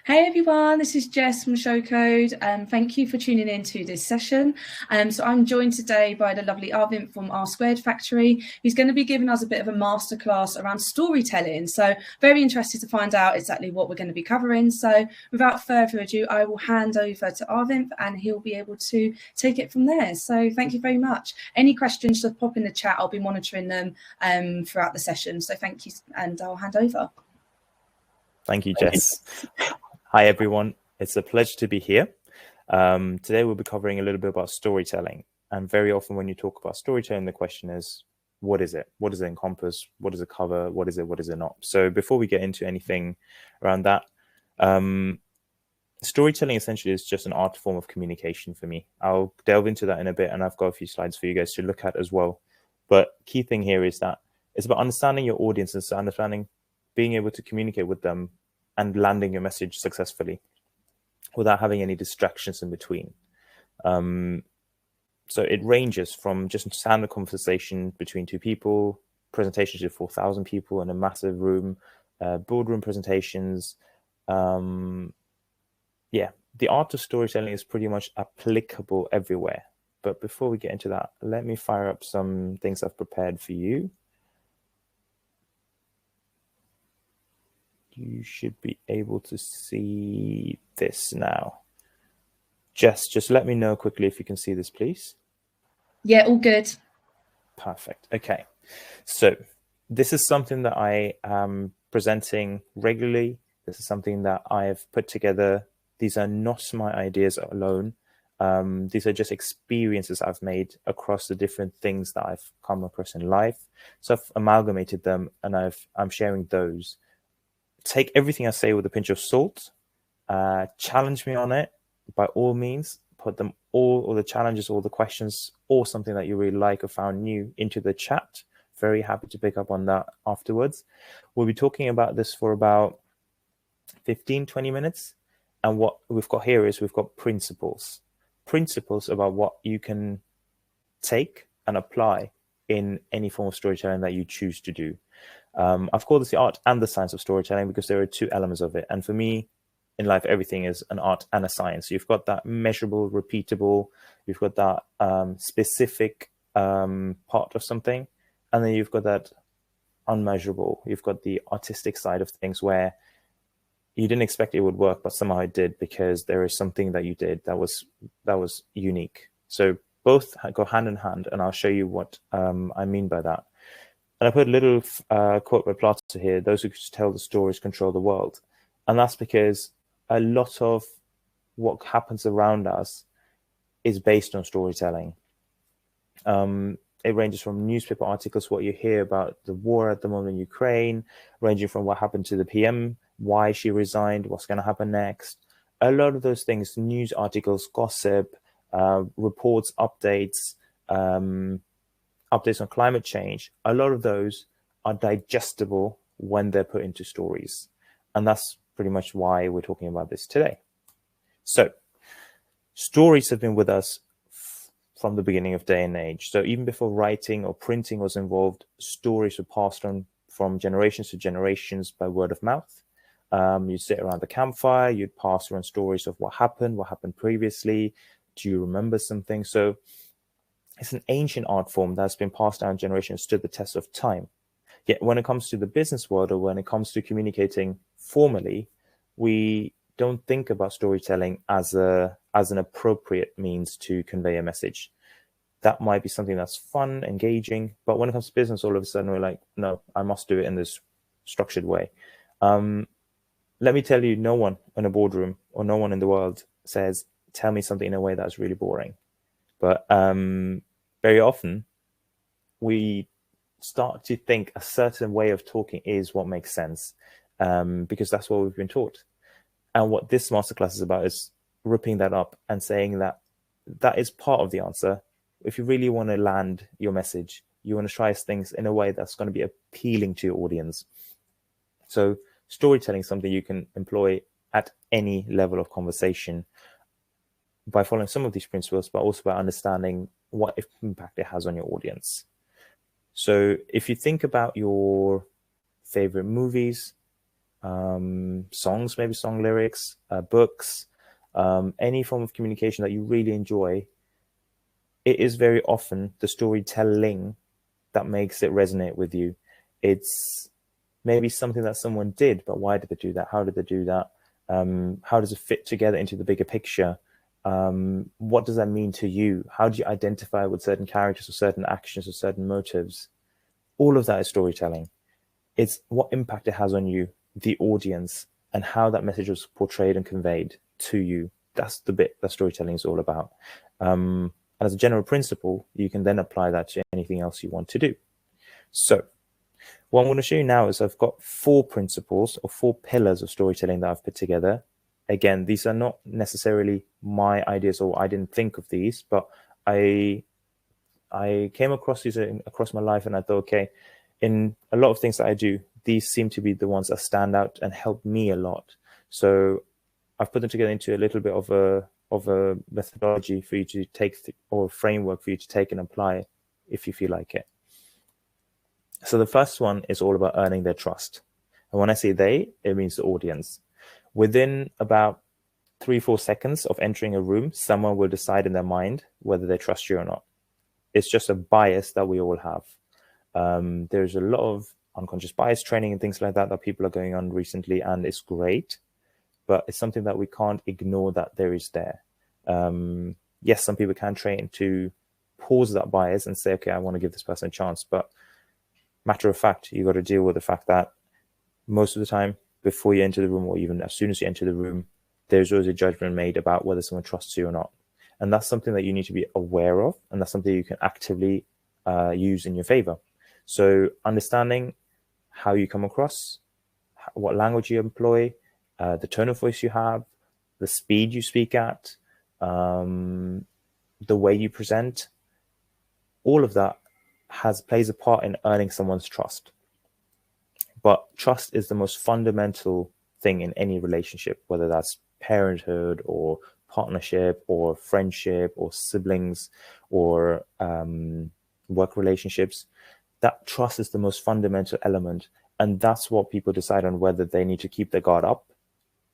Hey everyone, this is Jess from Showcode. Thank you for tuning in to this session. So I'm joined today by the lovely Arvind from R Squared Factory, who's going to be giving us a bit of a masterclass around storytelling. So very interested to find out exactly what we're going to be covering. So without further ado, I will hand over to Arvind and he'll be able to take it from there. So thank you very much. Any questions, just pop in the chat. I'll be monitoring them throughout the session. So thank you, and I'll hand over. Thank you, Jess. Hi, everyone. It's a pleasure to be here. Today, we'll be covering a little bit about storytelling. And very often when you talk about storytelling, the question is, what is it? What does it encompass? What does it cover? What is it? What is it not? So before we get into anything around that, storytelling essentially is just an art form of communication for me. I'll delve into that in a bit, and I've got a few slides for you guys to look at as well. But key thing here is that it's about understanding your audience and understanding, being able to communicate with them and landing your message successfully without having any distractions in between. So it ranges from just a standard conversation between two people, presentations to 4,000 people in a massive room, boardroom presentations. The art of storytelling is pretty much applicable everywhere. But before we get into that, let me fire up some things I've prepared for you. You should be able to see this now. Jess, just let me know quickly if you can see this, please. Yeah, all good. Perfect. Okay. So this is something that I am presenting regularly. This is something that I've put together. These are not my ideas alone. These are just experiences I've made across the different things that I've come across in life. So I've amalgamated them and I'm sharing those. Take everything I say with a pinch of salt. Challenge me on it by all means. Put them all the challenges, all the questions, or something that you really like or found new into the chat. Very happy to pick up on that afterwards. We'll be talking about this for about 15-20 minutes. And what we've got here is we've got principles about what you can take and apply in any form of storytelling that you choose to do. I've called this the art and the science of storytelling because there are two elements of it. And for me, in life, everything is an art and a science. You've got that measurable, repeatable, you've got that specific part of something, and then you've got that unmeasurable. You've got the artistic side of things where you didn't expect it would work, but somehow it did because there is something that you did that was unique. So both go hand in hand, and I'll show you what I mean by that. And I put a little quote by Plato here: "Those who tell the stories control the world." And that's because a lot of what happens around us is based on storytelling. It ranges from newspaper articles, what you hear about the war at the moment in Ukraine, ranging from what happened to the PM, why she resigned, what's going to happen next. A lot of those things, news articles, gossip, reports, updates on climate change, a lot of those are digestible when they're put into stories. And that's pretty much why we're talking about this today. So stories have been with us from the beginning of day and age. So even before writing or printing was involved, stories were passed on from generations to generations by word of mouth. You'd sit around the campfire, you'd pass around stories of what happened previously. Do you remember something? So it's an ancient art form that's been passed down generations, stood the test of time. Yet when it comes to the business world or when it comes to communicating formally, we don't think about storytelling as an appropriate means to convey a message. That might be something that's fun, engaging, but when it comes to business, all of a sudden we're like, no, I must do it in this structured way. Let me tell you, no one in a boardroom or no one in the world says, tell me something in a way that's really boring. But very often we start to think a certain way of talking is what makes sense, because that's what we've been taught. And what this masterclass is about is ripping that up and saying that that is part of the answer. If you really want to land your message, you want to try things in a way that's going to be appealing to your audience. So storytelling is something you can employ at any level of conversation by following some of these principles, but also by understanding what impact it has on your audience. So if you think about your favorite movies, songs, maybe song lyrics, books, any form of communication that you really enjoy, it is very often the storytelling that makes it resonate with you. It's maybe something that someone did, but why did they do that? How did they do that? How does it fit together into the bigger picture? What does that mean to you? How do you identify with certain characters or certain actions or certain motives? All of that is storytelling. It's what impact it has on you, the audience, and how that message was portrayed and conveyed to you. That's the bit that storytelling is all about. And as a general principle, you can then apply that to anything else you want to do. So what I'm going to show you now is I've got 4 principles or 4 pillars of storytelling that I've put together. Again, these are not necessarily my ideas, or I didn't think of these, but I came across these across my life, and I thought, okay, in a lot of things that I do, these seem to be the ones that stand out and help me a lot. So I've put them together into a little bit of a methodology for you to take, or a framework for you to take and apply if you feel like it. So the first one is all about earning their trust. And when I say they, it means the audience. Within about 3-4 seconds of entering a room, someone will decide in their mind whether they trust you or not. It's just a bias that we all have. There's a lot of unconscious bias training and things like that that people are going on recently, and it's great, but it's something that we can't ignore that there is there. Yes, some people can train to pause that bias and say, okay, I want to give this person a chance, but matter of fact, you got to deal with the fact that most of the time, before you enter the room, or even as soon as you enter the room, there's always a judgment made about whether someone trusts you or not. And that's something that you need to be aware of, and that's something you can actively use in your favor. So understanding how you come across, what language you employ, the tone of voice you have, the speed you speak at, the way you present, all of that plays a part in earning someone's trust. But trust is the most fundamental thing in any relationship, whether that's parenthood or partnership or friendship or siblings or work relationships. That trust is the most fundamental element. And that's what people decide on, whether they need to keep their guard up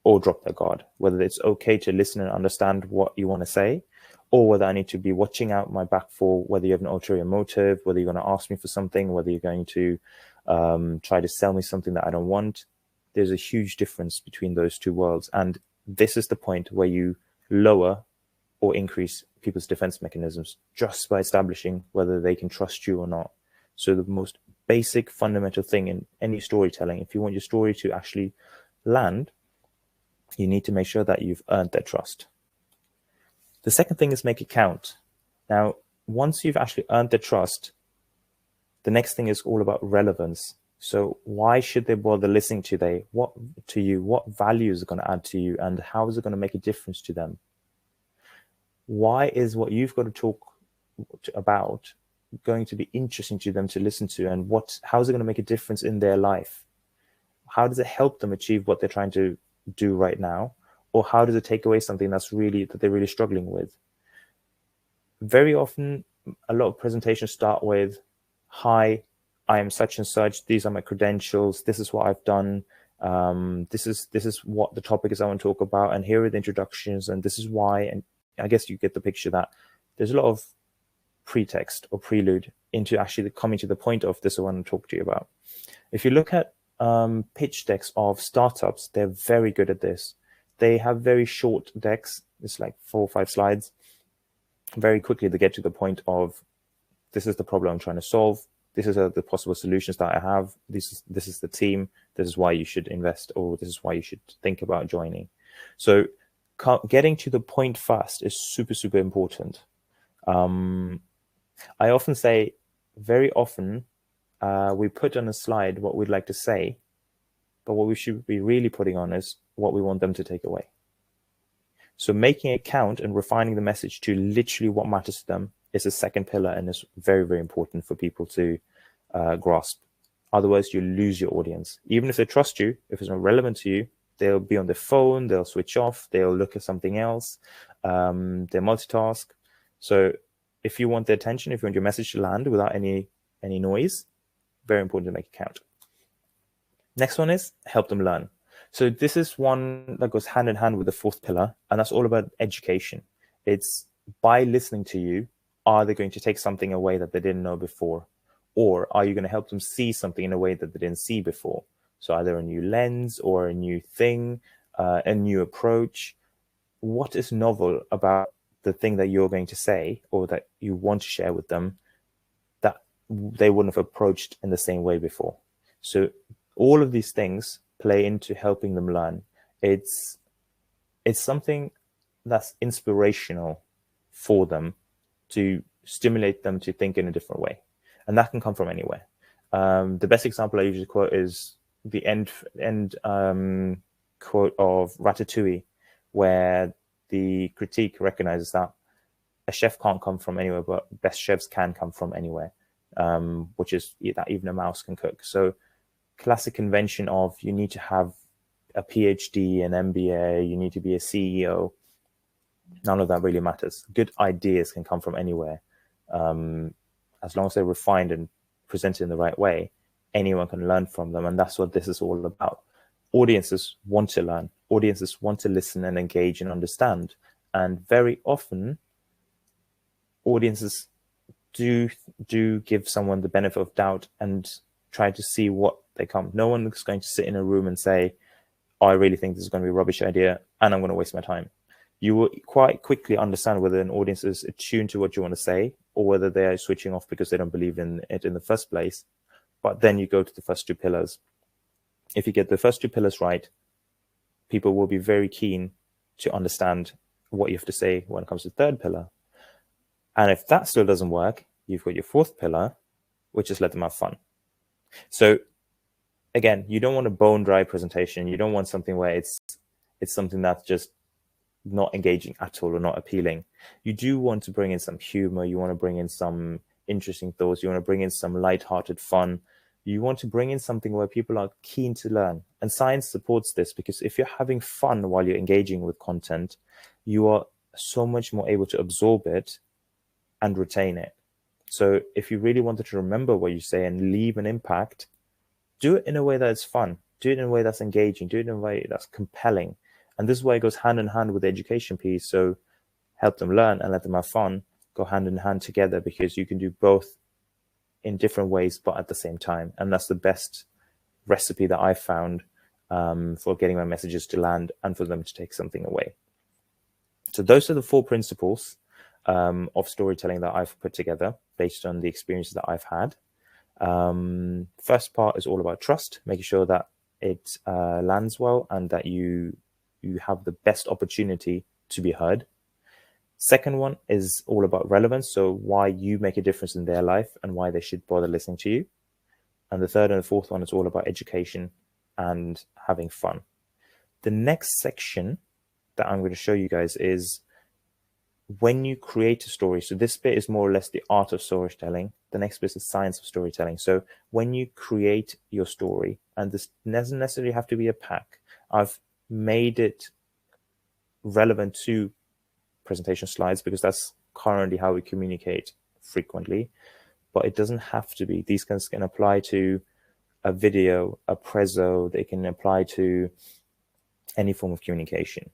or drop their guard, whether it's okay to listen and understand what you want to say, or whether I need to be watching out my back for whether you have an ulterior motive, whether you're going to ask me for something, whether you're going to try to sell me something that I don't want. There's a huge difference between those two worlds. And this is the point where you lower or increase people's defense mechanisms just by establishing whether they can trust you or not. So the most basic fundamental thing in any storytelling, if you want your story to actually land, you need to make sure that you've earned their trust. The second thing is make it count. Now, once you've actually earned their trust, the next thing is all about relevance. So why should they bother listening to you? What values are going to add to you, and how is it going to make a difference to them? Why is what you've got to talk about going to be interesting to them to listen to, and how is it going to make a difference in their life? How does it help them achieve what they're trying to do right now? Or how does it take away something that they're really struggling with? Very often, a lot of presentations start with, hi, I am such and such. These are my credentials. This is what I've done. This is what the topic is I want to talk about. And here are the introductions. And this is why. And I guess you get the picture that there's a lot of pretext or prelude into actually coming to the point of this I want to talk to you about. If you look at pitch decks of startups, they're very good at this. They have very short decks. It's like 4 or 5 slides. Very quickly, they get to the point of, this is the problem I'm trying to solve. This is the possible solutions that I have. This is the team. This is why you should invest, or this is why you should think about joining. So getting to the point fast is super, super important. I often say, very often, we put on a slide what we'd like to say, but what we should be really putting on is what we want them to take away. So making it count and refining the message to literally what matters to them is a second pillar, and is very, very important for people to grasp. Otherwise, you lose your audience. Even if they trust you, if it's not relevant to you, they'll be on their phone, they'll switch off, they'll look at something else, they'll multitask. So if you want their attention, if you want your message to land without any noise, very important to make it count. Next one is help them learn. So this is one that goes hand in hand with the fourth pillar, and that's all about education. It's by listening to you, are they going to take something away that they didn't know before? Or are you going to help them see something in a way that they didn't see before? So either a new lens or a new thing, a new approach. What is novel about the thing that you're going to say or that you want to share with them that they wouldn't have approached in the same way before? So all of these things play into helping them learn. It's something that's inspirational for them, to stimulate them to think in a different way. And that can come from anywhere. The best example I usually quote is the end quote of Ratatouille, where the critique recognizes that a chef can't come from anywhere, but best chefs can come from anywhere, which is that even a mouse can cook. So classic convention of you need to have a PhD, an MBA, you need to be a CEO. None of that really matters. Good ideas can come from anywhere. As long as they're refined and presented in the right way, anyone can learn from them. And that's what this is all about. Audiences want to learn. Audiences want to listen and engage and understand. And very often, audiences do give someone the benefit of doubt and try to see what they come. No one is going to sit in a room and say, oh, I really think this is going to be a rubbish idea and I'm going to waste my time. You will quite quickly understand whether an audience is attuned to what you want to say or whether they are switching off because they don't believe in it in the first place. But then you go to the first two pillars. If you get the first two pillars right, people will be very keen to understand what you have to say when it comes to the third pillar. And if that still doesn't work, you've got your fourth pillar, which is let them have fun. So again, you don't want a bone dry presentation. You don't want something where it's something that's just not engaging at all or not appealing. You do want to bring in some humor. You want to bring in some interesting thoughts. You want to bring in some lighthearted fun. You want to bring in something where people are keen to learn. And science supports this, because if you're having fun while you're engaging with content, you are so much more able to absorb it and retain it. So if you really wanted to remember what you say and leave an impact, do it in a way that's fun. Do it in a way that's engaging. Do it in a way that's compelling. And this is why it goes hand in hand with the education piece. So help them learn and let them have fun go hand in hand together, because you can do both in different ways, but at the same time. And that's the best recipe that I've found for getting my messages to land and for them to take something away. So those are the 4 principles of storytelling that I've put together based on the experiences that I've had. First part is all about trust, making sure that it lands well and that you have the best opportunity to be heard. Second one is all about relevance, so why you make a difference in their life and why they should bother listening to you. And the third and the fourth one is all about education and having fun. The next section that I'm going to show you guys is when you create a story. So this bit is more or less the art of storytelling. The next bit is the science of storytelling. So when you create your story, and this doesn't necessarily have to be a pack, I've made it relevant to presentation slides because that's currently how we communicate frequently, but it doesn't have to be. These can apply to a video, a prezzo, they can apply to any form of communication.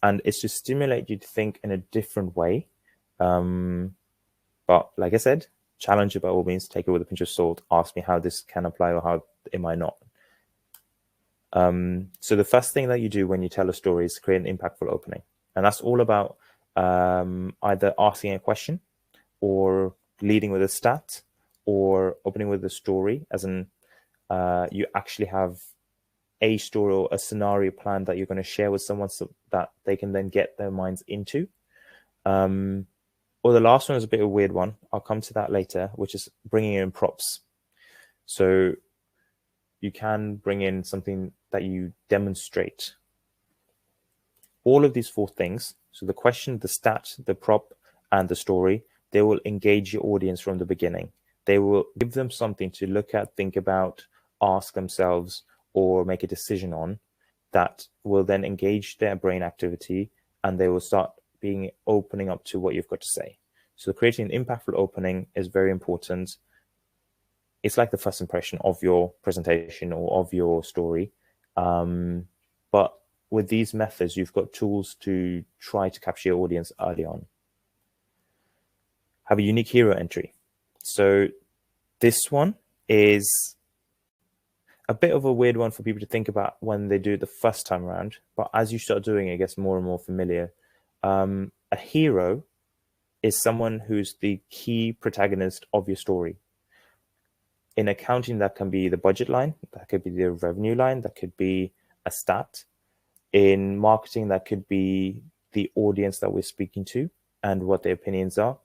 And it's to stimulate you to think in a different way. But like I said, challenge it by all means, take it with a pinch of salt, ask me how this can apply or how it might not. So the first thing that you do when you tell a story is create an impactful opening. And that's all about either asking a question or leading with a stat or opening with a story, as in you actually have a story or a scenario plan that you're going to share with someone so that they can then get their minds into. Or the last one is a bit of a weird one. I'll come to that later, which is bringing in props. So you can bring in something that you demonstrate. All of these 4 things, so the question, the stat, the prop, and the story, they will engage your audience from the beginning. They will give them something to look at, think about, ask themselves, or make a decision on that will then engage their brain activity, and they will start opening up to what you've got to say. So creating an impactful opening is very important. It's like the first impression of your presentation or of your story. But with these methods, you've got tools to try to capture your audience early on. Have a unique hero entry. So this one is a bit of a weird one for people to think about when they do it the first time around. But as you start doing it, it gets more and more familiar. A hero is someone who's the key protagonist of your story. In accounting, that can be the budget line, that could be the revenue line, that could be a stat. In marketing, that could be the audience that we're speaking to and what their opinions are.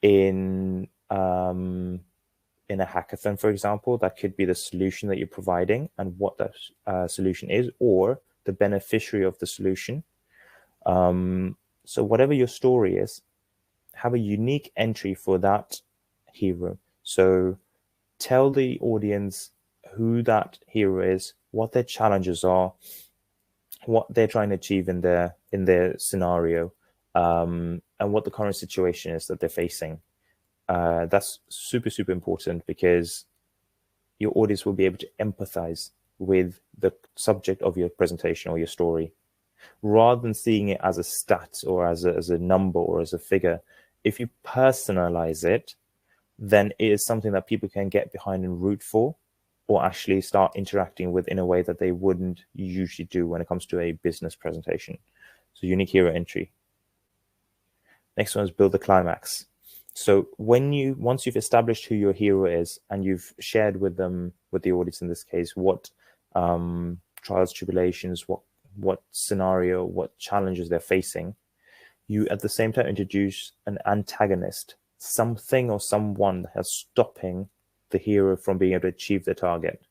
In a hackathon, for example, that could be the solution that you're providing and what that solution is, or the beneficiary of the solution. So whatever your story is, have a unique entry for that hero. So tell the audience who that hero is, what their challenges are, what they're trying to achieve in their scenario, and what the current situation is that they're facing. That's super, super important, because your audience will be able to empathize with the subject of your presentation or your story, rather than seeing it as a stat or as a number or as a figure. If you personalize it, then it is something that people can get behind and root for, or actually start interacting with in a way that they wouldn't usually do when it comes to a business presentation. So unique hero entry. Next one is build the climax. So once you've established who your hero is and you've shared with them, with the audience in this case, what trials, tribulations, what scenario, what challenges they're facing, you at the same time introduce an antagonist, something or someone that's stopping the hero from being able to achieve their target,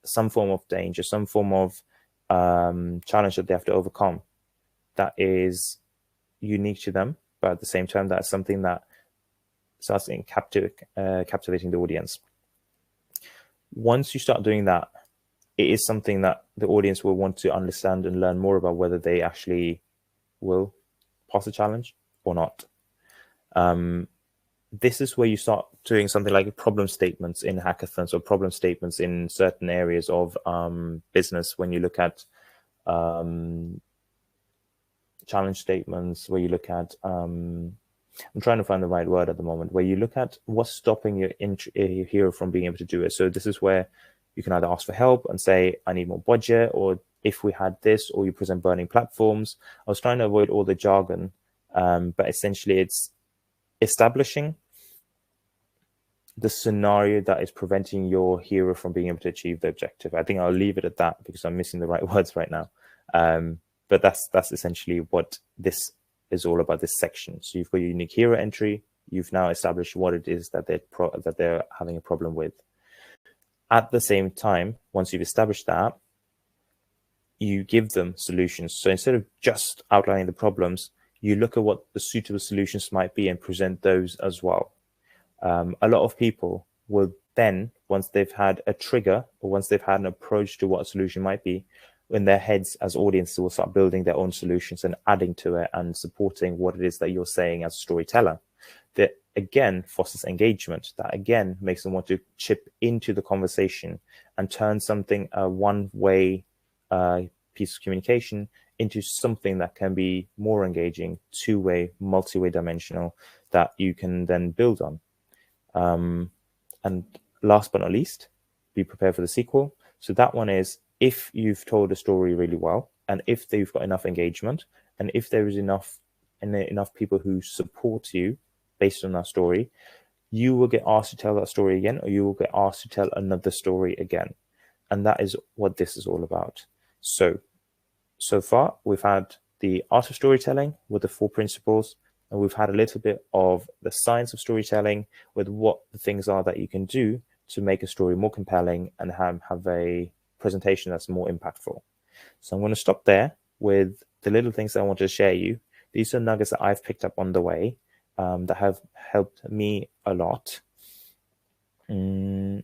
some form of danger, some form of challenge that they have to overcome that is unique to them, but at the same time that's something that starts captivating the audience. Once you start doing that, it is something that the audience will want to understand and learn more about, whether they actually will pass the challenge or not. This is where you start doing something like problem statements in hackathons, or problem statements in certain areas of business. When you look at challenge statements, where you look at I'm trying to find the right word at the moment, where you look at what's stopping your hero from being able to do it. So this is where you can either ask for help and say, I need more budget, or if we had this, or you present burning platforms. I was trying to avoid all the jargon, but essentially it's establishing the scenario that is preventing your hero from being able to achieve the objective. I think I'll leave it at that, because I'm missing the right words right now. But that's essentially what this is all about, this section. So you've got your unique hero entry. You've now established what it is that they're having a problem with. At the same time, once you've established that, you give them solutions. So instead of just outlining the problems, you look at what the suitable solutions might be and present those as well. A lot of people will then, once they've had a trigger, or once they've had an approach to what a solution might be, in their heads as audiences will start building their own solutions and adding to it and supporting what it is that you're saying as a storyteller. That again fosters engagement. That again makes them want to chip into the conversation and turn something, a one-way piece of communication, into something that can be more engaging, two-way, multi-way dimensional, that you can then build on. And last but not least, be prepared for the sequel. So that one is, if you've told a story really well, and if they've got enough engagement, and if there is enough people who support you based on that story, you will get asked to tell that story again, or you will get asked to tell another story again. And that is what this is all about. So far, we've had the art of storytelling with the 4 principles, and we've had a little bit of the science of storytelling with what the things are that you can do to make a story more compelling and have a presentation that's more impactful. So I'm going to stop there with the little things that I want to share you. These are nuggets that I've picked up on the way that have helped me a lot in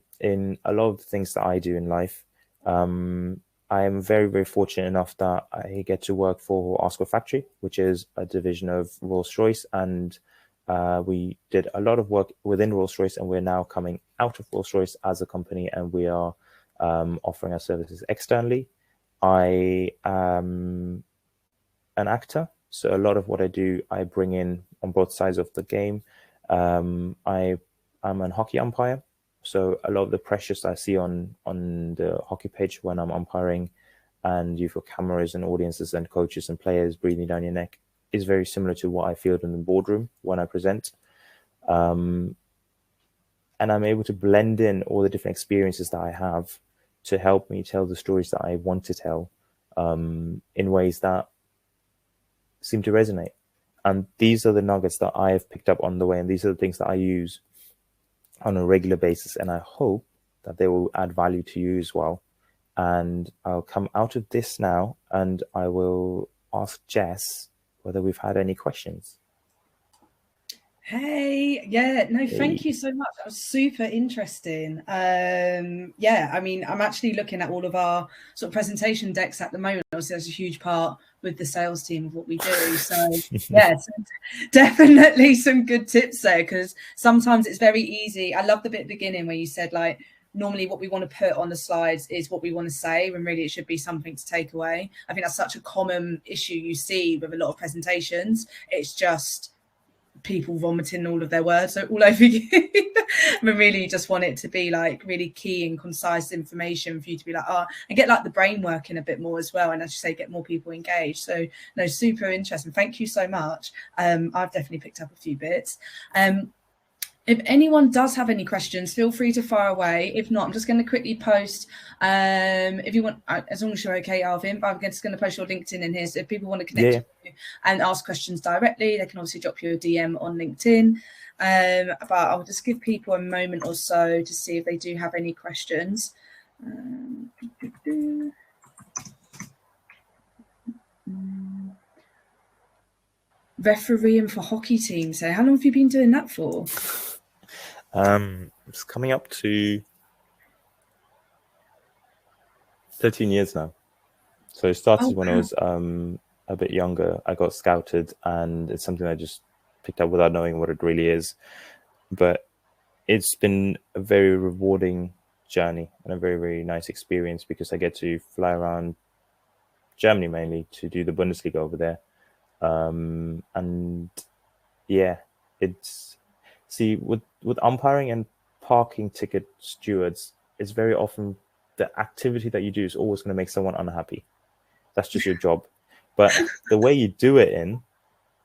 a lot of the things that I do in life. I am very, very fortunate enough that I get to work for Oscar Factory, which is a division of Rolls-Royce, and we did a lot of work within Rolls-Royce, and we're now coming out of Rolls-Royce as a company, and we are offering our services externally. I am an actor, so a lot of what I do, I bring in on both sides of the game. I'm an hockey umpire, so a lot of the pressures I see on the hockey pitch when I'm umpiring, and you've got cameras and audiences and coaches and players breathing down your neck, is very similar to what I feel in the boardroom when I present. And I'm able to blend in all the different experiences that I have to help me tell the stories that I want to tell in ways that seem to resonate. And these are the nuggets that I have picked up on the way, and these are the things that I use on a regular basis, and I hope that they will add value to you as well. And I'll come out of this now, and I will ask Jess whether we've had any questions. Hey, yeah, no, thank you so much. That was super interesting. Yeah, I mean, I'm actually looking at all of our sort of presentation decks at the moment. Obviously, there's a huge part with the sales team of what we do. So yeah, so definitely some good tips there, because sometimes it's very easy. I love the bit at the beginning where you said, like, normally what we want to put on the slides is what we want to say, when really it should be something to take away. I think that's such a common issue you see with a lot of presentations. It's just people vomiting all of their words all over you. I mean, really just want it to be like really key and concise information for you to be like, oh, and get like the brain working a bit more as well. And as you say, get more people engaged. So no, super interesting. Thank you so much. I've definitely picked up a few bits. If anyone does have any questions, feel free to fire away. If not, I'm just going to quickly post, if you want, as long as you're okay, Alvin, but I'm just going to post your LinkedIn in here. So if people want to connect with you and ask questions directly, they can obviously drop you a DM on LinkedIn. But I'll just give people a moment or so to see if they do have any questions. Refereeing for hockey teams. So how long have you been doing that for? It's coming up to 13 years now. So it started when I was a bit younger. I got scouted, and it's something I just picked up without knowing what it really is. But it's been a very rewarding journey and a very, very nice experience, because I get to fly around Germany mainly to do the Bundesliga over there. And yeah, it's, see, with umpiring and parking ticket stewards, it's very often the activity that you do is always going to make someone unhappy. That's just your job. But the way you do it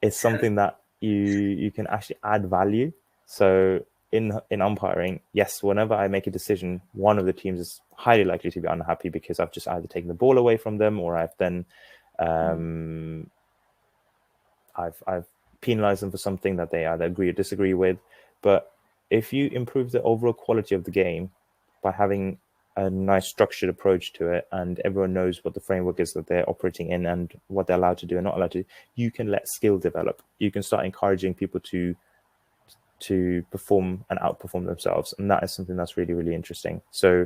is something that you can actually add value. So in umpiring, yes, whenever I make a decision, one of the teams is highly likely to be unhappy because I've just either taken the ball away from them, or I've then I've penalized them for something that they either agree or disagree with. But if you improve the overall quality of the game by having a nice structured approach to it, and everyone knows what the framework is that they're operating in and what they're allowed to do and not allowed to, you can let skill develop. You can start encouraging people to perform and outperform themselves. And that is something that's really, really interesting. So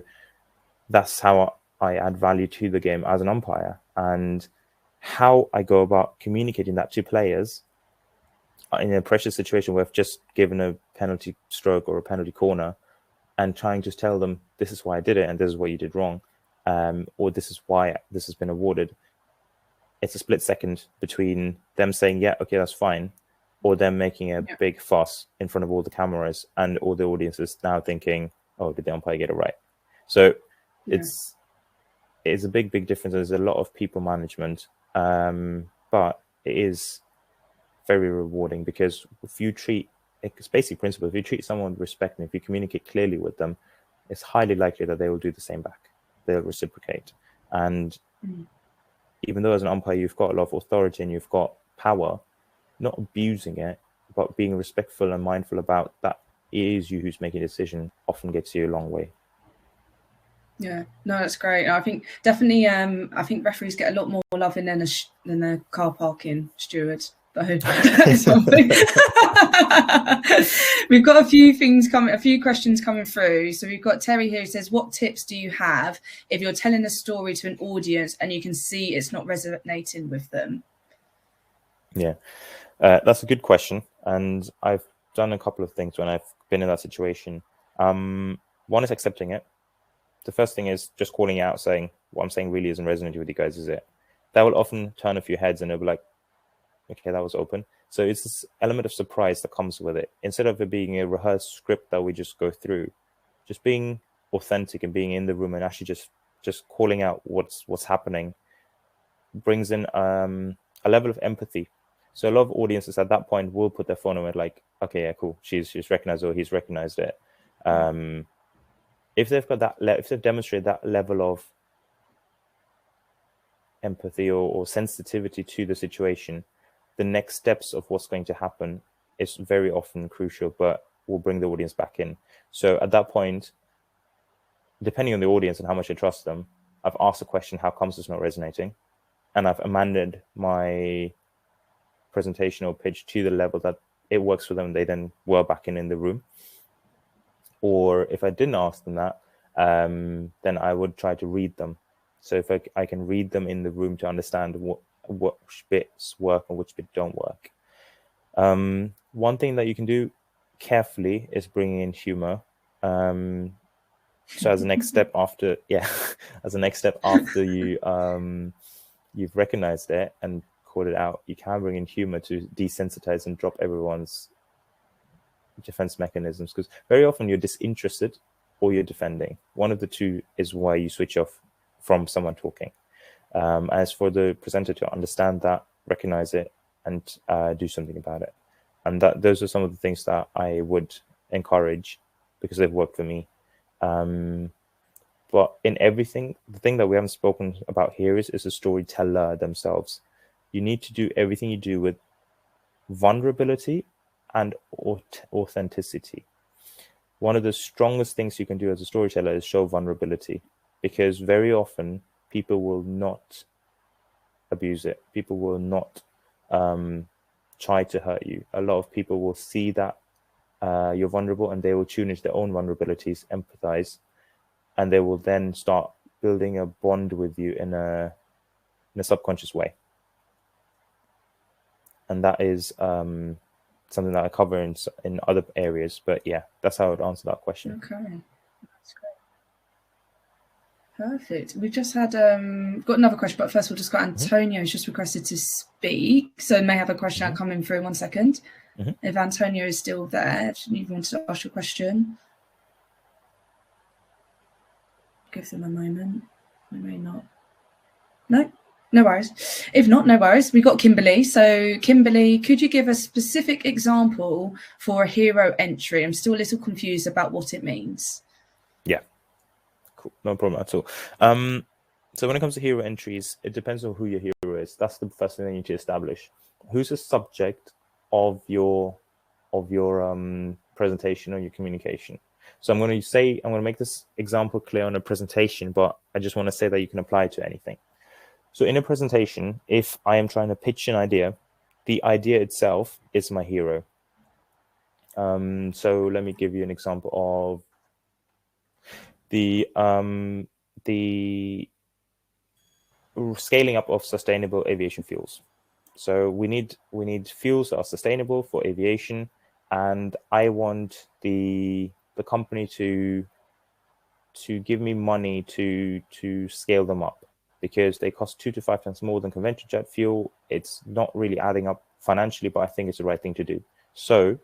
that's how I add value to the game as an umpire, and how I go about communicating that to players in a pressure situation where I've just given a penalty stroke or a penalty corner, and trying to tell them, this is why I did it and this is what you did wrong, or this is why this has been awarded. It's a split second between them saying, yeah, okay, that's fine, or them making a big fuss in front of all the cameras and all the audiences now thinking, oh, did the umpire get it right? So it's a big, big difference. There's a lot of people management, but it is very rewarding, because if you treat, it's basic principle, if you treat someone with respect and if you communicate clearly with them, it's highly likely that they will do the same back. They'll reciprocate. And even though as an umpire you've got a lot of authority and you've got power, not abusing it, but being respectful and mindful about that it is you who's making a decision often gets you a long way. Yeah, no, that's great. I think definitely, I think referees get a lot more loving than a car parking steward. We've got a few questions coming through. So we've got Terry here who says, what tips do you have if you're telling a story to an audience and you can see it's not resonating with them? Yeah, that's a good question. And I've done a couple of things when I've been in that situation. One is accepting it. The first thing is just calling out, saying, what I'm saying really isn't resonating with you guys, is it? That will often turn a few heads and they'll be like, okay, that was open. So it's this element of surprise that comes with it. Instead of it being a rehearsed script that we just go through, just being authentic and being in the room and actually just calling out what's happening brings in a level of empathy. So a lot of audiences at that point will put their phone away, like, okay, yeah, cool, she's recognized or he's recognized it. If they've got that, if they've demonstrated that level of empathy or sensitivity to the situation, the next steps of what's going to happen is very often crucial, but will bring the audience back in. So at that point, depending on the audience and how much I trust them, I've asked a question, how comes it's not resonating? And I've amended my presentation or pitch to the level that it works for them. They then were back in the room. Or if I didn't ask them that, then I would try to read them. So if I can read them in the room to understand what bits work and which bits don't work. One thing that you can do carefully is bringing in humor. So as a next step after, as a next step after you've recognized it and called it out, you can bring in humor to desensitize and drop everyone's defense mechanisms, because very often you're disinterested or you're defending. One of the two is why you switch off from someone talking. As for the presenter to understand that, recognize it, and do something about it. And those are some of the things that I would encourage because they've worked for me. But in everything, the thing that we haven't spoken about here is the storyteller themselves. You need to do everything you do with vulnerability and authenticity. One of the strongest things you can do as a storyteller is show vulnerability, because very often people will not abuse it. People will not try to hurt you. A lot of people will see that you're vulnerable and they will tune into their own vulnerabilities, empathize, and they will then start building a bond with you in a subconscious way. And that is something that I cover in other areas. But yeah, that's how I would answer that question. Okay, that's great. Perfect. We've just had got another question, but first we'll just got Antonio who's just requested to speak. So may have a question coming through in 1 second. If Antonio is still there, if you want to ask your question, give them a moment. We may not. No worries. If not, no worries. We've got Kimberly. So Kimberly, could you give a specific example for a hero entry? I'm still a little confused about what it means. Yeah, cool. No problem at all. So when it comes to hero entries, it depends on who your hero is. That's the first thing you need to establish. Who's the subject of your presentation or your communication? So I'm going to make this example clear on a presentation, but I just want to say that you can apply it to anything. So in a presentation, if I am trying to pitch an idea, the idea itself is my hero. So let me give you an example of the scaling up of sustainable aviation fuels. So we need fuels that are sustainable for aviation, and I want the company to give me money to scale them up, because they cost 2 to 5 times more than conventional jet fuel. It's not really adding up financially, but I think it's the right thing to do. So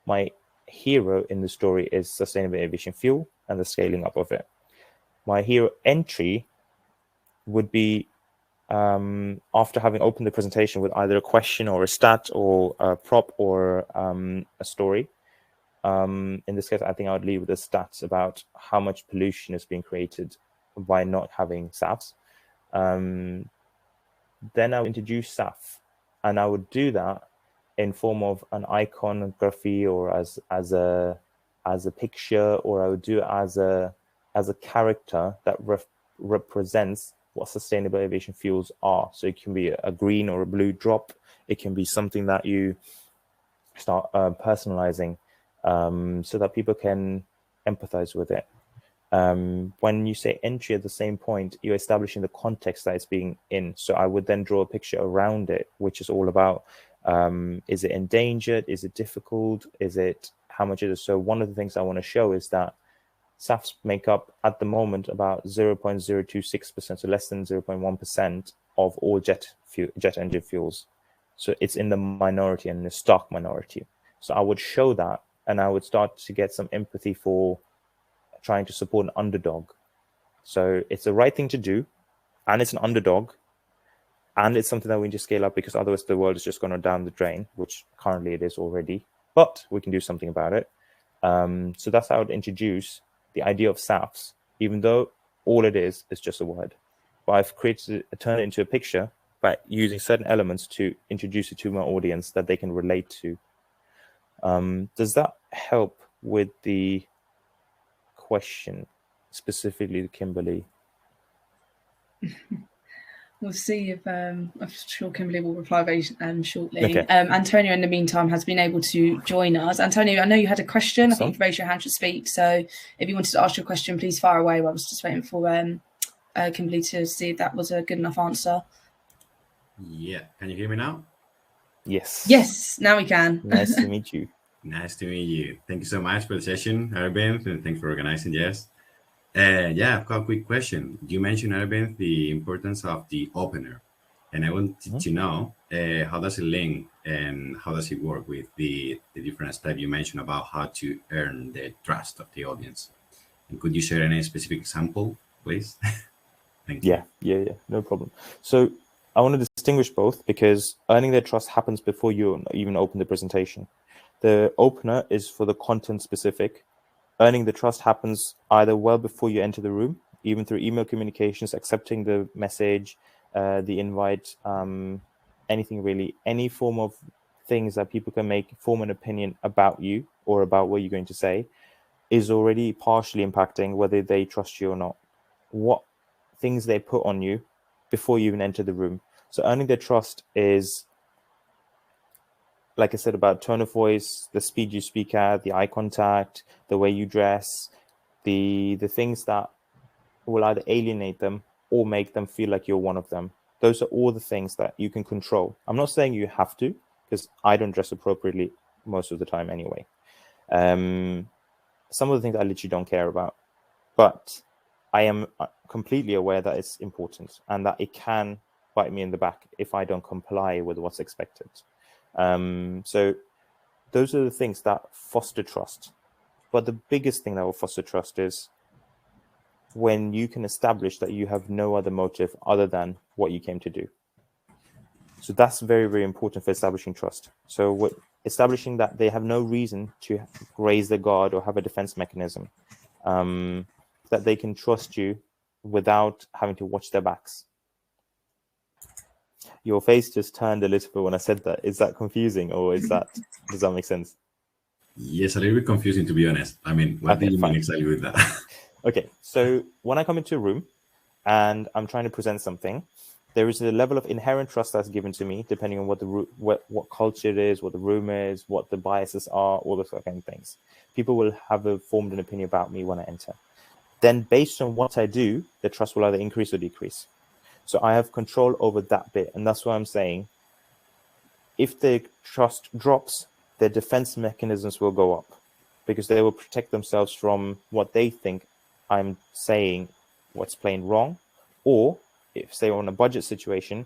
my hero in the story is sustainable aviation fuel and the scaling up of it. My hero entry would be after having opened the presentation with either a question or a stat or a prop or a story. In this case, I think I would leave with the stats about how much pollution is being created by not having SAFs. Then I would introduce SAF, and I would do that in form of an iconography or as a picture, or I would do it as a character that represents what sustainable aviation fuels are. So it can be a green or a blue drop. It can be something that you start personalizing so that people can empathize with it. When you say entry at the same point, you're establishing the context that it's being in. So I would then draw a picture around it, which is all about, is it endangered? Is it difficult? Is it how much it is? So one of the things I want to show is that SAFs make up at the moment about 0.026%, so less than 0.1% of all jet engine fuels. So it's in the minority and the stark minority. So I would show that, and I would start to get some empathy for trying to support an underdog. So it's the right thing to do, and it's an underdog, and it's something that we need to scale up, because otherwise the world is just going to down the drain, which currently it is already, but we can do something about it. So that's how I would introduce the idea of SAFs, even though all it is just a word. But I've turned it into a picture by using certain elements to introduce it to my audience that they can relate to. Does that help with the question, specifically to Kimberly? We'll see if I'm sure Kimberly will reply very shortly. Okay. Antonio, in the meantime, has been able to join us. Antonio, I know you had a question. I think you've raised your hand to speak. So if you wanted to ask your question, please fire away. I was just waiting for Kimberly to see if that was a good enough answer. Yeah. Can you hear me now? Yes. Yes, now we can. Nice to meet you. Nice to meet you. Thank you so much for the session, Arvind, and thanks for organizing. Yes. Yeah, I've got a quick question. You mentioned, Arvind, the importance of the opener, and I wanted to know how does it link and how does it work with the different steps you mentioned about how to earn the trust of the audience. And could you share any specific example, please? Thank you. Yeah, no problem. So I want to distinguish both, because earning their trust happens before you even open the presentation. The opener is for the content specific. Earning the trust happens either well before you enter the room, even through email communications, accepting the message, the invite, anything really, any form of things that people can form an opinion about you or about what you're going to say is already partially impacting whether they trust you or not. What things they put on you before you even enter the room. So earning their trust is, like I said, about tone of voice, the speed you speak at, the eye contact, the way you dress, the things that will either alienate them or make them feel like you're one of them. Those are all the things that you can control. I'm not saying you have to, because I don't dress appropriately most of the time anyway. Some of the things I literally don't care about, but I am completely aware that it's important and that it can bite me in the back if I don't comply with what's expected. So those are the things that foster trust. But the biggest thing that will foster trust is when you can establish that you have no other motive other than what you came to do. So that's very, very important for establishing trust. So establishing that they have no reason to raise their guard or have a defense mechanism, that they can trust you without having to watch their backs. Your face just turned a little bit when I said that. Is that confusing, or does that make sense? Yes, a little bit confusing, to be honest. I mean, what do you mean exactly with that? Okay, so when I come into a room and I'm trying to present something, there is a level of inherent trust that's given to me, depending on what culture it is, what the room is, what the biases are, all those kind of things. People will have formed an opinion about me when I enter. Then based on what I do, the trust will either increase or decrease. So I have control over that bit. And that's why I'm saying, if the trust drops, their defense mechanisms will go up, because they will protect themselves from what they think I'm saying, what's plain wrong. Or if say on a budget situation,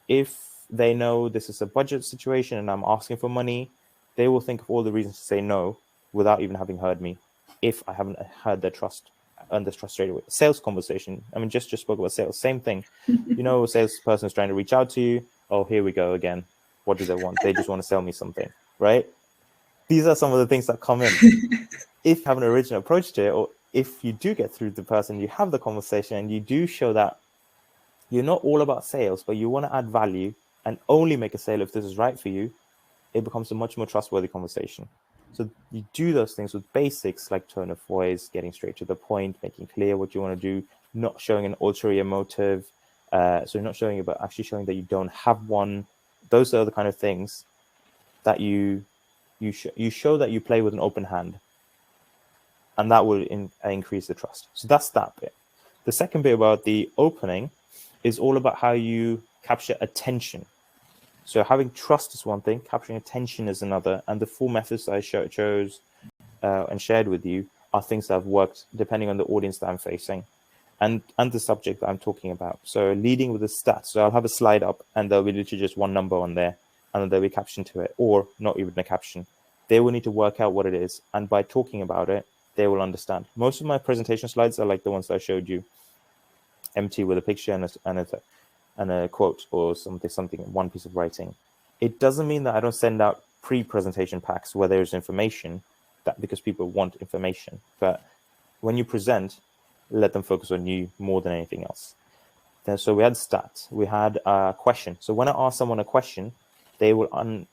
if they know this is a budget situation and I'm asking for money, they will think of all the reasons to say no without even having heard me, if I haven't heard their trust, earned this trust straight away. Sales conversation. I mean, just spoke about sales. Same thing. You know, a salesperson is trying to reach out to you. Oh, here we go again. What do they want? They just want to sell me something, right? These are some of the things that come in. If you have an original approach to it, or if you do get through to the person, you have the conversation and you do show that you're not all about sales, but you want to add value and only make a sale if this is right for you, it becomes a much more trustworthy conversation. So you do those things with basics like tone of voice, getting straight to the point, making clear what you want to do, not showing an ulterior motive. So you're not showing it, but actually showing that you don't have one. Those are the kind of things that you show that you play with an open hand, and that will increase the trust. So that's that bit. The second bit about the opening is all about how you capture attention. So having trust is one thing, capturing attention is another, and the 4 methods I chose and shared with you are things that have worked depending on the audience that I'm facing and the subject that I'm talking about. So leading with the stats. So I'll have a slide up and there'll be literally just one number on there and then there'll be a caption to it, or not even a caption. They will need to work out what it is. And by talking about it, they will understand. Most of my presentation slides are like the ones that I showed you, empty with a picture and a quote or something, one piece of writing. It doesn't mean that I don't send out pre-presentation packs where there's information, that because people want information. But when you present, let them focus on you more than anything else. So we had stats, we had a question. So when I ask someone a question, they will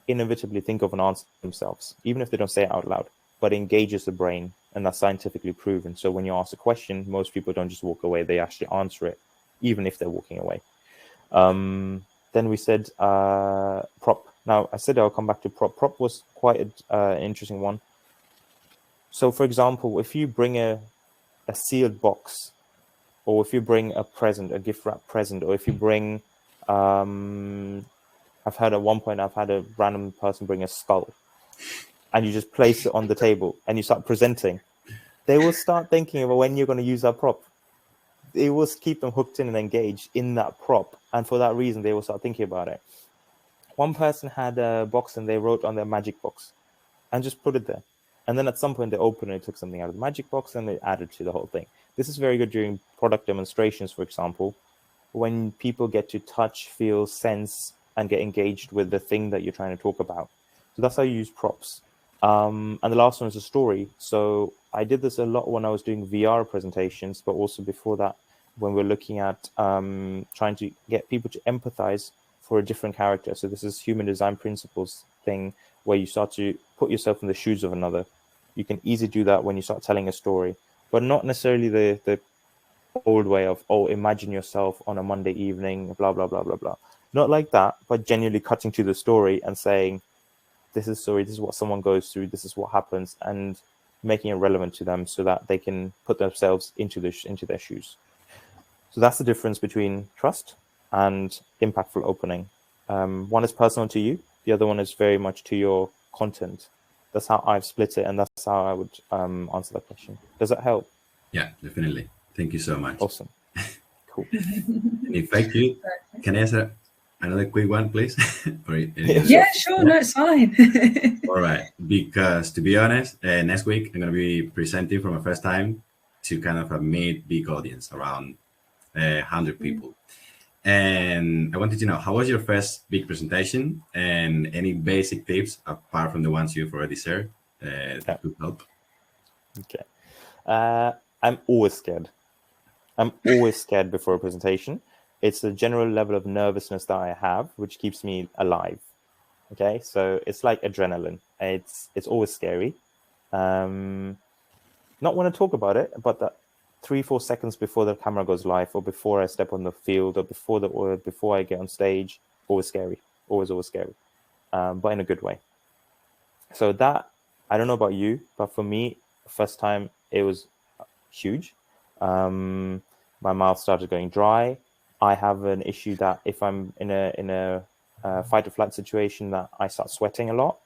inevitably think of an answer themselves, even if they don't say it out loud, but it engages the brain, and that's scientifically proven. So when you ask a question, most people don't just walk away, they actually answer it, even if they're walking away. Then we said prop. Now, I said I'll come back to prop. Prop was quite an interesting one. So, for example, if you bring a sealed box, or if you bring a present, a gift wrap present, or if you bring, I've had at one point, I've had a random person bring a skull, and you just place it on the table and you start presenting, they will start thinking about when you're going to use that prop. It will keep them hooked in and engaged in that prop. And for that reason, they will start thinking about it. One person had a box and they wrote on their magic box and just put it there. And then at some point they opened and took something out of the magic box and they added to the whole thing. This is very good during product demonstrations, for example, when people get to touch, feel, sense, and get engaged with the thing that you're trying to talk about. So that's how you use props. And the last one is a story. So I did this a lot when I was doing VR presentations, but also before that, when we're looking at trying to get people to empathize for a different character. So this is human design principles thing, where you start to put yourself in the shoes of another. You can easily do that when you start telling a story, but not necessarily the old way of, oh, imagine yourself on a Monday evening, blah, blah, blah, blah, blah. Not like that, but genuinely cutting to the story and saying, this is story, this is what someone goes through, this is what happens, and making it relevant to them so that they can put themselves into their shoes. So that's the difference between trust and impactful opening. One is personal to you, the other one is very much to your content. That's how I've split it, and that's how I would answer that question. Does that help? Yeah, definitely. Thank you so much. Awesome. Cool. And if I could, can I answer another quick one, please? Yeah, sure. No, it's fine. All right. Because to be honest, next week I'm going to be presenting for my first time to kind of a big audience, around 100 people. And I wanted to know, how was your first big presentation, and any basic tips apart from the ones you've already shared that could help? Okay. I'm always scared. I'm always scared before a presentation. It's the general level of nervousness that I have, which keeps me alive. Okay, so it's like adrenaline. It's always scary. Not want to talk about it, but that 3-4 seconds before the camera goes live, or before I step on the field, or before I get on stage, always scary. Always scary, but in a good way. So that, I don't know about you, but for me, first time, it was huge. My mouth started going dry. I have an issue that if I'm in a fight or flight situation, that I start sweating a lot.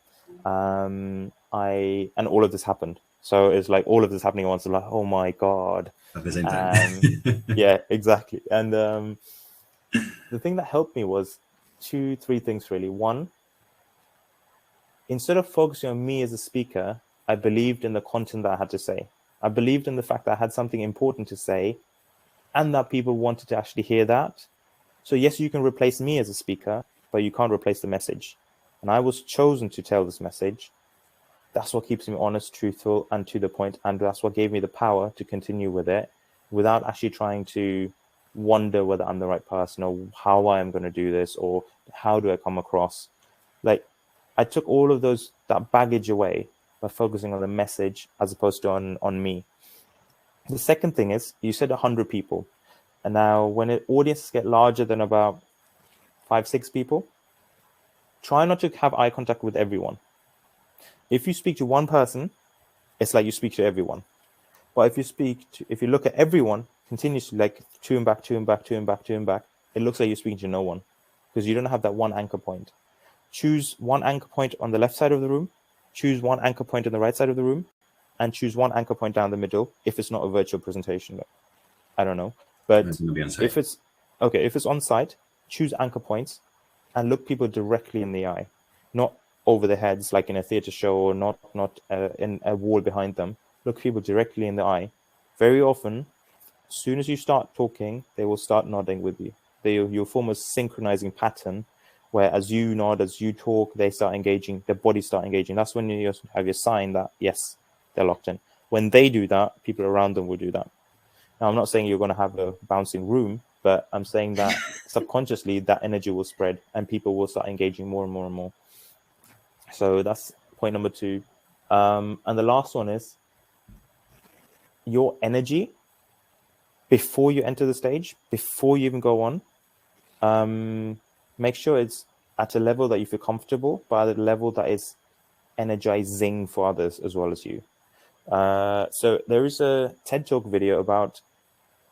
And all of this happened. So it's like all of this happening at once. I'm like, oh my God. At the same time. Yeah, exactly. And the thing that helped me was 2-3 things really. One, instead of focusing on me as a speaker, I believed in the content that I had to say. I believed in the fact that I had something important to say, and that people wanted to actually hear that. So yes, you can replace me as a speaker, but you can't replace the message. And I was chosen to tell this message. That's what keeps me honest, truthful, and to the point. And that's what gave me the power to continue with it without actually trying to wonder whether I'm the right person, or how I am going to do this, or how do I come across. Like, I took all of that baggage away by focusing on the message as opposed to on me. The second thing is, you said 100 people. And now when audiences get larger than about 5-6 people, try not to have eye contact with everyone. If you speak to one person, it's like you speak to everyone. But if you look at everyone continuously, like to and back, it looks like you're speaking to no one, because you don't have that one anchor point. Choose one anchor point on the left side of the room, choose one anchor point on the right side of the room, and choose one anchor point down the middle. If it's not a virtual presentation, I don't know. But if it's okay, if it's on site, choose anchor points and look people directly in the eye, not over their heads like in a theater show, or not in a wall behind them. Look people directly in the eye. Very often, as soon as you start talking, they will start nodding with you. You'll form a synchronizing pattern where as you nod, as you talk, they start engaging, their bodies start engaging. That's when you have your sign that, yes, they're locked in. When they do that, people around them will do that. Now, I'm not saying you're going to have a bouncing room, but I'm saying that subconsciously that energy will spread and people will start engaging more and more and more. So that's point number 2. And the last one is your energy before you enter the stage, before you even go on. Make sure it's at a level that you feel comfortable, but at a level that is energizing for others as well as you. So there is a TED Talk video about,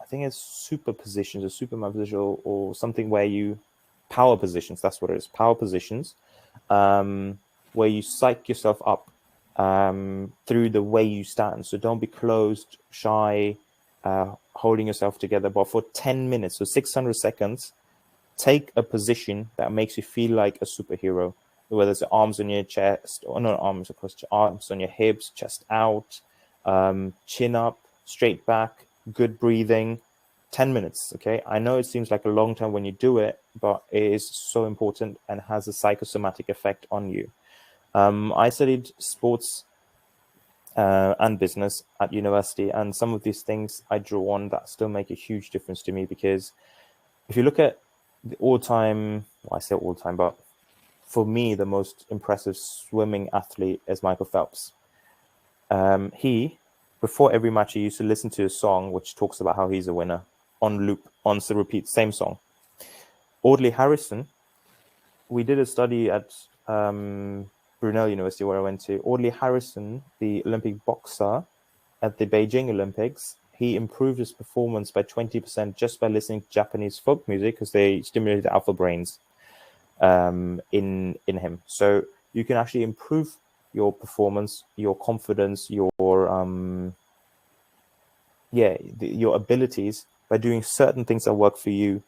I think it's superpositions or Superman position or something where you power positions. That's what it is. Power positions, where you psych yourself up through the way you stand. So don't be closed, shy, holding yourself together. But for 10 minutes, so 600 seconds, take a position that makes you feel like a superhero, whether it's arms on your chest, or not arms across your arms on your hips, chest out, chin up, straight back, good breathing. 10 minutes. Okay, I know it seems like a long time when you do it, but it is so important and has a psychosomatic effect on you. I studied sports and business at university, and some of these things I draw on that still make a huge difference to me, because if you look at the all-time, well, I say all-time, but for me, the most impressive swimming athlete is Michael Phelps. He, before every match, he used to listen to a song which talks about how he's a winner on loop, on the repeat, same song. Audley Harrison, we did a study at Brunel University where I went to. Audley Harrison, the Olympic boxer at the Beijing Olympics, he improved his performance by 20% just by listening to Japanese folk music, because they stimulated the alpha brains in him. So you can actually improve your performance, your confidence, your abilities by doing certain things that work for you,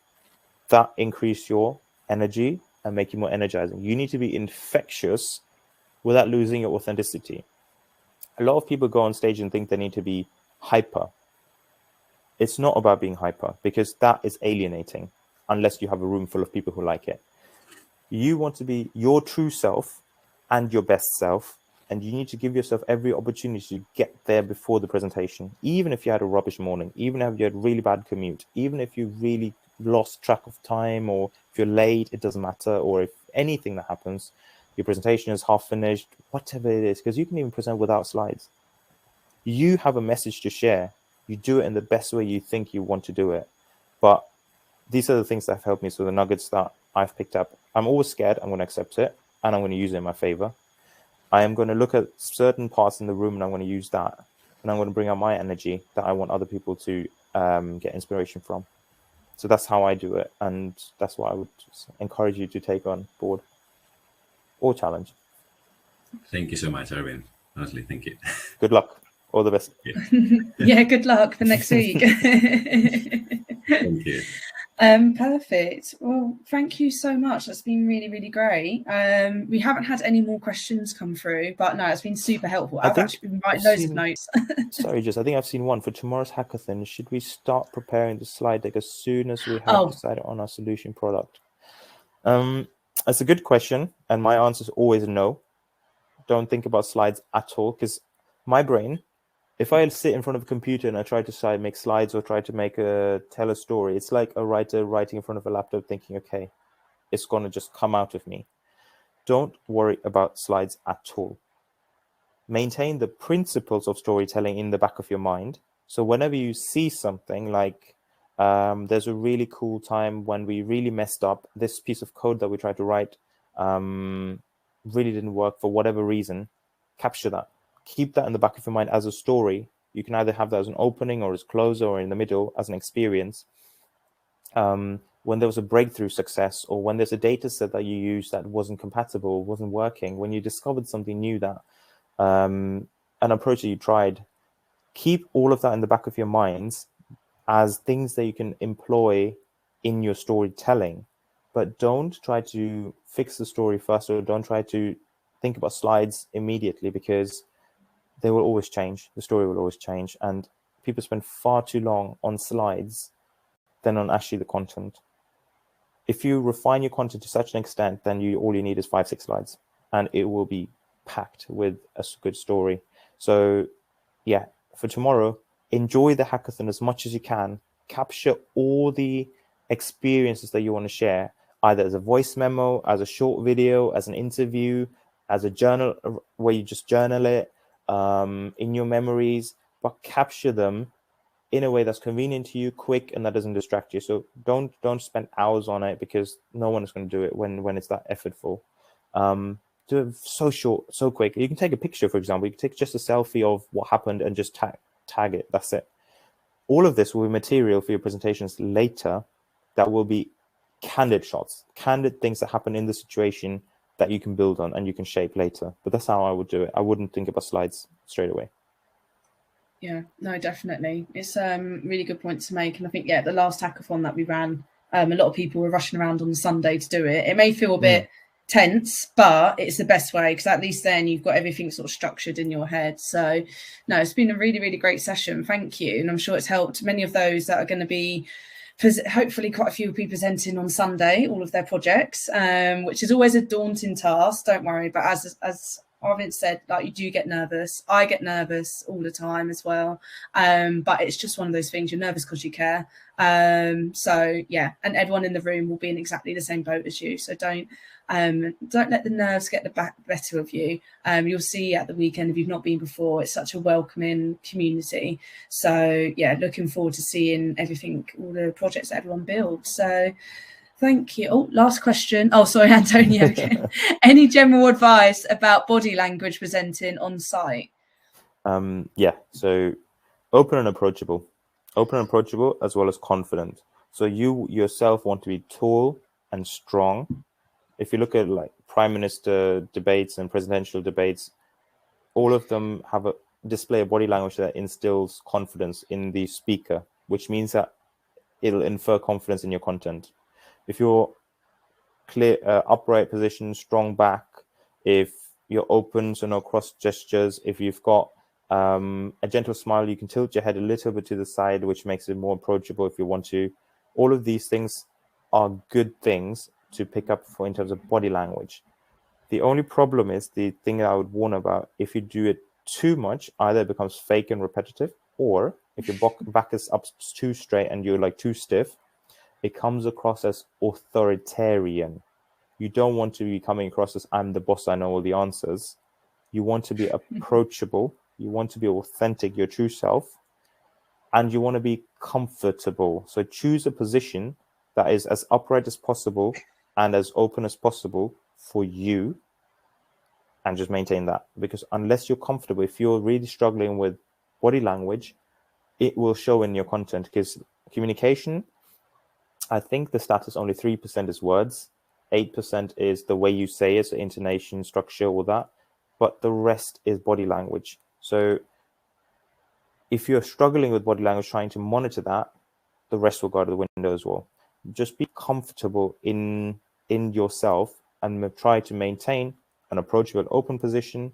that increase your energy and make you more energizing. You need to be infectious without losing your authenticity. A lot of people go on stage and think they need to be hyper. It's not about being hyper, because that is alienating unless you have a room full of people who like it. You want to be your true self and your best self, and you need to give yourself every opportunity to get there before the presentation. Even if you had a rubbish morning, even if you had a really bad commute, even if you really lost track of time, or if you're late, it doesn't matter, or if anything that happens, your presentation is half finished, whatever it is, because you can even present without slides. You have a message to share. You do it in the best way you think you want to do it. But these are the things that have helped me. So the nuggets that I've picked up, I'm always scared. I'm going to accept it, and I'm going to use it in my favor. I am going to look at certain parts in the room, and I'm going to use that. And I'm going to bring out my energy that I want other people to get inspiration from. So that's how I do it. And that's what I would encourage you to take on board or challenge. Thank you so much, Arvin. Honestly, thank you. Good luck. All the best. Yeah, good luck for next week. Thank you. Perfect. Well, thank you so much. That's been really, really great. We haven't had any more questions come through, but no, it's been super helpful. I've actually been writing loads of notes. Sorry, Jess, I think I've seen one for tomorrow's hackathon. Should we start preparing the slide deck as soon as we have decided on our solution product? That's a good question, and my answer is always no. Don't think about slides at all, because my brain, if I sit in front of a computer and I try to make slides or try to tell a story, it's like a writer writing in front of a laptop thinking, okay, it's going to just come out of me. Don't worry about slides at all. Maintain the principles of storytelling in the back of your mind. So whenever you see something like there's a really cool time when we really messed up, this piece of code that we tried to write really didn't work for whatever reason, capture that. Keep that in the back of your mind as a story. You can either have that as an opening or as closer or in the middle as an experience. When there was a breakthrough success, or when there's a data set that you used that wasn't compatible, wasn't working, when you discovered something new that an approach that you tried, keep all of that in the back of your minds as things that you can employ in your storytelling, but don't try to fix the story first, or don't try to think about slides immediately, because they will always change. The story will always change, and people spend far too long on slides than on actually the content. If you refine your content to such an extent, then all you need is 5-6 slides, and it will be packed with a good story. So yeah, for tomorrow, enjoy the hackathon as much as you can. Capture all the experiences that you want to share, either as a voice memo, as a short video, as an interview, as a journal where you just journal it in your memories, but capture them in a way that's convenient to you, quick, and that doesn't distract you. So don't spend hours on it, because no one is going to do it when it's that effortful. Do it so short, so quick. You can take a picture, for example. You can take just a selfie of what happened and just tag it. That's it. All of this will be material for your presentations later that will be candid shots, candid things that happen in the situation that you can build on and you can shape later. But that's how I would do it. I wouldn't think about slides straight away. Yeah, no, definitely. It's a really good point to make. And I think, yeah, the last hackathon that we ran, a lot of people were rushing around on Sunday to do it. It may feel a bit tense, but it's the best way, because at least then you've got everything sort of structured in your head. So no, it's been a really, really great session. Thank you. And I'm sure it's helped many of those that are going to be, hopefully quite a few will be presenting on Sunday, all of their projects, which is always a daunting task, don't worry. But as Arvind said, like, you do get nervous. I get nervous all the time as well. But it's just one of those things. You're nervous because you care. So yeah, and everyone in the room will be in exactly the same boat as you. So don't let the nerves get the better of you. You'll see at the weekend, if you've not been before, it's such a welcoming community. So yeah, looking forward to seeing everything, all the projects that everyone builds. So thank you. Oh, last question. Oh, sorry, Antonio. Any general advice about body language presenting on site? Yeah, so open and approachable as well as confident. So you yourself want to be tall and strong. If you look at like prime minister debates and presidential debates, all of them have a display of body language that instills confidence in the speaker, which means that it'll infer confidence in your content. If you're clear, upright position, strong back, if you're open, so no cross gestures, if you've got a gentle smile, you can tilt your head a little bit to the side, which makes it more approachable if you want to. All of these things are good things to pick up for in terms of body language. The only problem is the thing that I would warn about: if you do it too much, either it becomes fake and repetitive, or if your back is up too straight and you're like too stiff, it comes across as authoritarian. You don't want to be coming across as I'm the boss, I know all the answers. You want to be approachable. You want to be authentic, your true self, and you want to be comfortable. So choose a position that is as upright as possible and as open as possible for you, and just maintain that. Because unless you're comfortable, if you're really struggling with body language, it will show in your content. Because communication, I think the stat is only 3% is words, 8% is the way you say it, so intonation, structure, all that, but the rest is body language. So if you're struggling with body language, trying to monitor that, the rest will go out of the window as well. Just be comfortable in yourself and try to maintain an approachable, open position,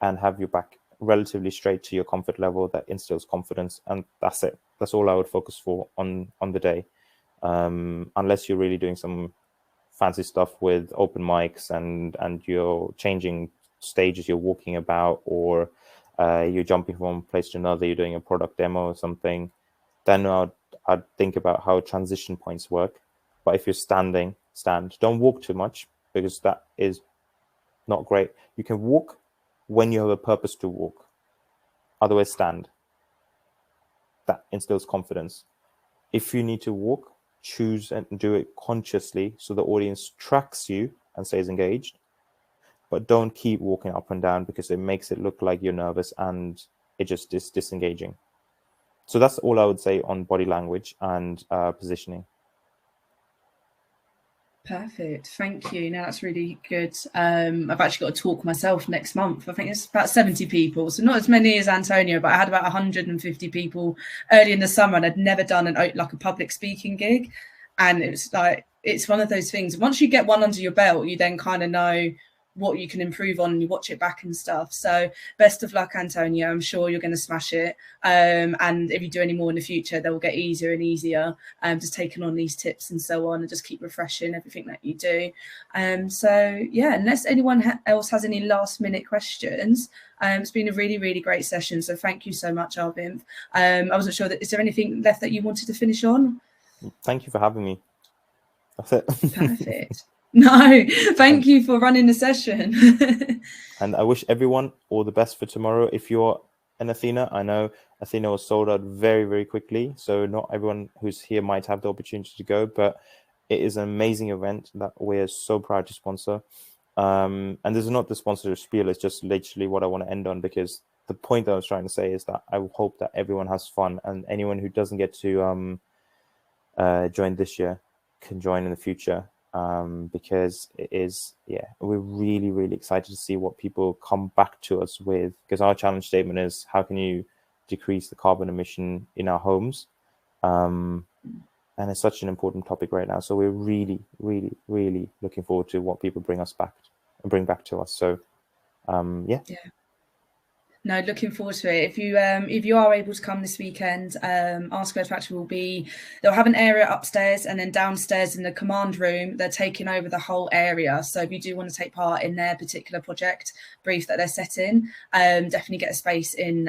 and have your back relatively straight to your comfort level that instills confidence. And that's it. That's all I would focus for on the day. Unless you're really doing some fancy stuff with open mics and you're changing stages you're walking about, or you're jumping from one place to another, you're doing a product demo or something, then I'd think about how transition points work. But if you're standing, stand. Don't walk too much, because that is not great. You can walk when you have a purpose to walk. Otherwise, stand. That instills confidence. If you need to walk, choose and do it consciously so the audience tracks you and stays engaged. But don't keep walking up and down, because it makes it look like you're nervous and it just is disengaging. So that's all I would say on body language and positioning. Perfect. Thank you. No, that's really good. I've actually got a talk myself next month. I think it's about 70 people. So not as many as Antonio, but I had about 150 people early in the summer, and I'd never done like a public speaking gig. And it's like, it's one of those things. Once you get one under your belt, you then kind of know what you can improve on, and you watch it back and stuff. So best of luck, Antonio. I'm sure you're going to smash it. And if you do any more in the future, they will get easier and easier. Just taking on these tips and so on, and just keep refreshing everything that you do. So yeah, unless anyone else has any last minute questions, it's been a really, really great session. So thank you so much, Arvind. I wasn't sure that, is there anything left that you wanted to finish on? Thank you for having me. That's it. Perfect. No, thank you for running the session. And I wish everyone all the best for tomorrow. If you're an Athena, I know Athena was sold out very, very quickly. So not everyone who's here might have the opportunity to go, but it is an amazing event that we're so proud to sponsor. And this is not the sponsorship spiel, it's just literally what I want to end on, because the point that I was trying to say is that I hope that everyone has fun, and anyone who doesn't get to join this year can join in the future. Because it is, we're really, really excited to see what people come back to us with, because our challenge statement is, how can you decrease the carbon emission in our homes? And it's such an important topic right now. So we're really, really, really looking forward to what people bring back to us. So No, looking forward to it. If you are able to come this weekend, our Squared Factory they'll have an area upstairs, and then downstairs in the command room, they're taking over the whole area. So if you do want to take part in their particular project brief that they're setting, definitely get a space in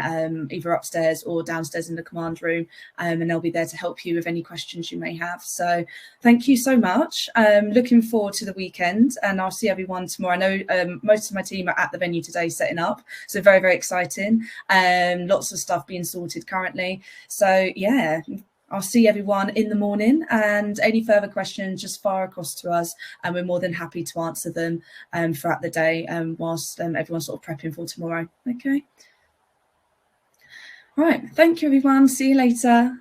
either upstairs or downstairs in the command room, and they'll be there to help you with any questions you may have. So thank you so much. Looking forward to the weekend, and I'll see everyone tomorrow. I know most of my team are at the venue today setting up, so very, very exciting. Lots of stuff being sorted currently. So yeah, I'll see everyone in the morning, and any further questions, just fire across to us, and we're more than happy to answer them throughout the day, whilst everyone's sort of prepping for tomorrow. Okay. Right. Thank you, everyone. See you later.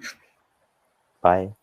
Bye.